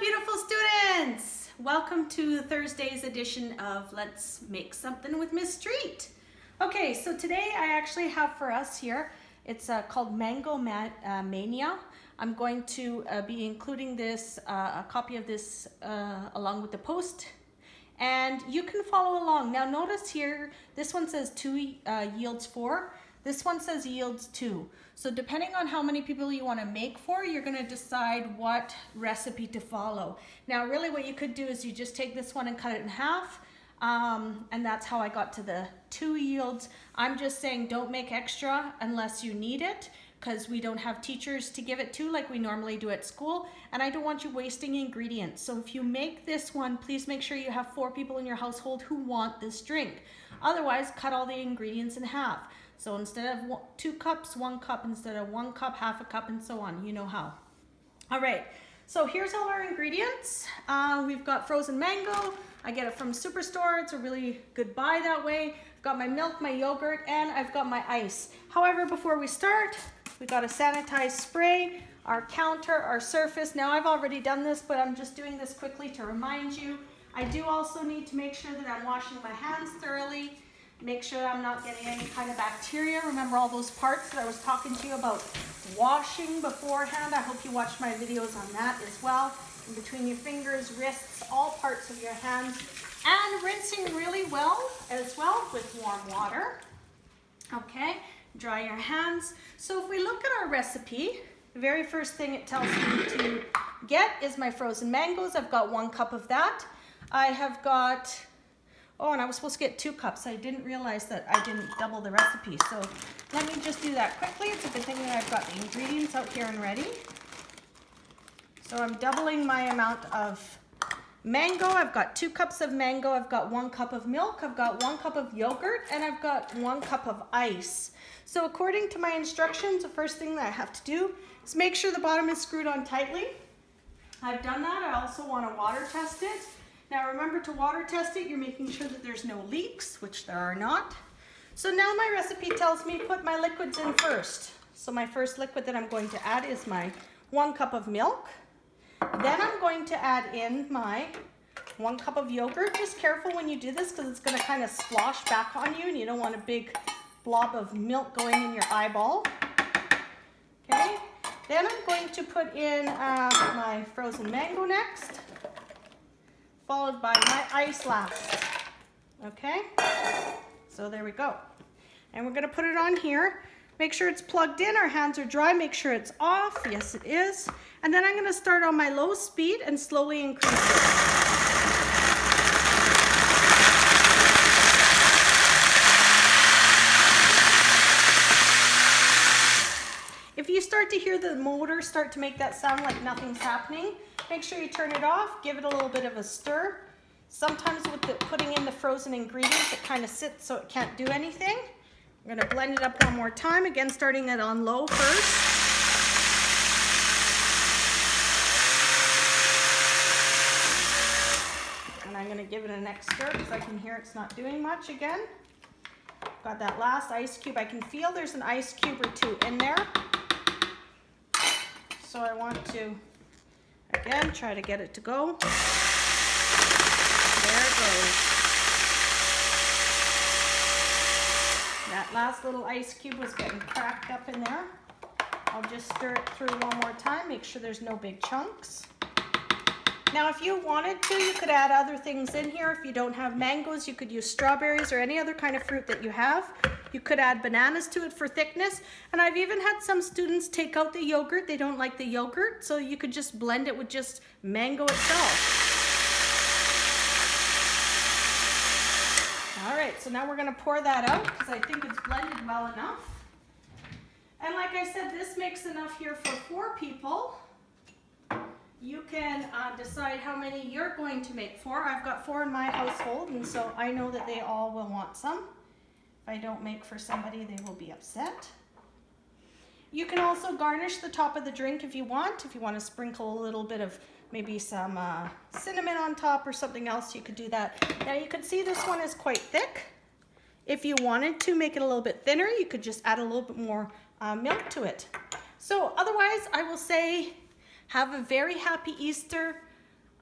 beautiful students! Welcome to Thursday's edition of Let's Make Something with Miss Street. Okay, so today I actually have for us here, it's called Mania. I'm going to be including this, a copy of this along with the post, and you can follow along. Now notice here, this one says 2 yields 4. This one says yields 2. So depending on how many people you want to make for, you're going to decide what recipe to follow. Now really what you could do is you just take this one and cut it in half. And that's how I got to the 2 yields. I'm just saying don't make extra unless you need it, because we don't have teachers to give it to like we normally do at school, and I don't want you wasting ingredients. So if you make this one, please make sure you have 4 people in your household who want this drink. Otherwise, cut all the ingredients in half. So instead of 2 cups, 1 cup, instead of 1 cup, half a cup, and so on. You know how. All right, so here's all our ingredients. We've got frozen mango. I get it from Superstore. It's a really good buy that way. I've got my milk, my yogurt, and I've got my ice. However, before we start, we got a sanitized spray, our counter, our surface. Now I've already done this, but I'm just doing this quickly to remind you. I do also need to make sure that I'm washing my hands thoroughly. Make sure I'm not getting any kind of bacteria. Remember all those parts that I was talking to you about washing beforehand? I hope you watched my videos on that as well. In between your fingers, wrists, all parts of your hands. And rinsing really well as well with warm water. Okay, dry your hands. So if we look at our recipe, the very first thing it tells me to get is my frozen mangoes. I've got 1 cup of that. I have got, oh, and I was supposed to get 2 cups. I didn't realize that I didn't double the recipe. So let me just do that quickly. It's a good thing that I've got the ingredients out here and ready. So I'm doubling my amount of mango. I've got 2 cups of mango. I've got 1 cup of milk. I've got 1 cup of yogurt, and I've got 1 cup of ice. So according to my instructions, the first thing that I have to do is make sure the bottom is screwed on tightly. I've done that. I also want to water test it. Now remember, to water test it, you're making sure that there's no leaks, which there are not. So now my recipe tells me put my liquids in first. So my first liquid that I'm going to add is my 1 cup of milk. Then I'm going to add in my 1 cup of yogurt. Just careful when you do this, because it's going to kind of splosh back on you, and you don't want a big blob of milk going in your eyeball. Okay. Then I'm going to put in my frozen mango next, followed by my ice last. Okay, so there we go. And we're gonna put it on here. Make sure it's plugged in, our hands are dry, make sure it's off. Yes, it is. And then I'm gonna start on my low speed and slowly increase it. If you start to hear the motor start to make that sound like nothing's happening, make sure you turn it off, give it a little bit of a stir. Sometimes with putting in the frozen ingredients, it kind of sits so it can't do anything. I'm going to blend it up one more time, again starting it on low first. And I'm going to give it a next stir because I can hear it's not doing much again. Got that last ice cube. I can feel there's an ice cube or 2 in there. So I want to, again, try to get it to go. There it goes. That last little ice cube was getting cracked up in there. I'll just stir it through one more time, make sure there's no big chunks. Now if you wanted to, you could add other things in here. If you don't have mangoes, you could use strawberries or any other kind of fruit that you have. You could add bananas to it for thickness. And I've even had some students take out the yogurt. They don't like the yogurt, so you could just blend it with just mango itself. All right, so now we're gonna pour that out because I think it's blended well enough. And like I said, this makes enough here for 4 people. You can decide how many you're going to make for. I've got 4 in my household, and so I know that they all will want some. If I don't make for somebody, they will be upset. You can also garnish the top of the drink if you want. If you want to sprinkle a little bit of maybe some cinnamon on top or something else, you could do that. Now you can see this one is quite thick. If you wanted to make it a little bit thinner, you could just add a little bit more milk to it. So otherwise, I will say have a very happy Easter.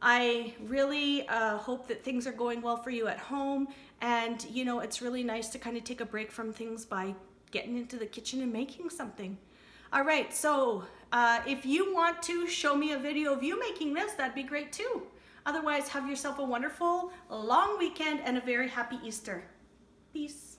I really hope that things are going well for you at home. And, you know, it's really nice to kind of take a break from things by getting into the kitchen and making something. All right, so if you want to show me a video of you making this, that'd be great too. Otherwise, have yourself a wonderful long weekend and a very happy Easter. Peace.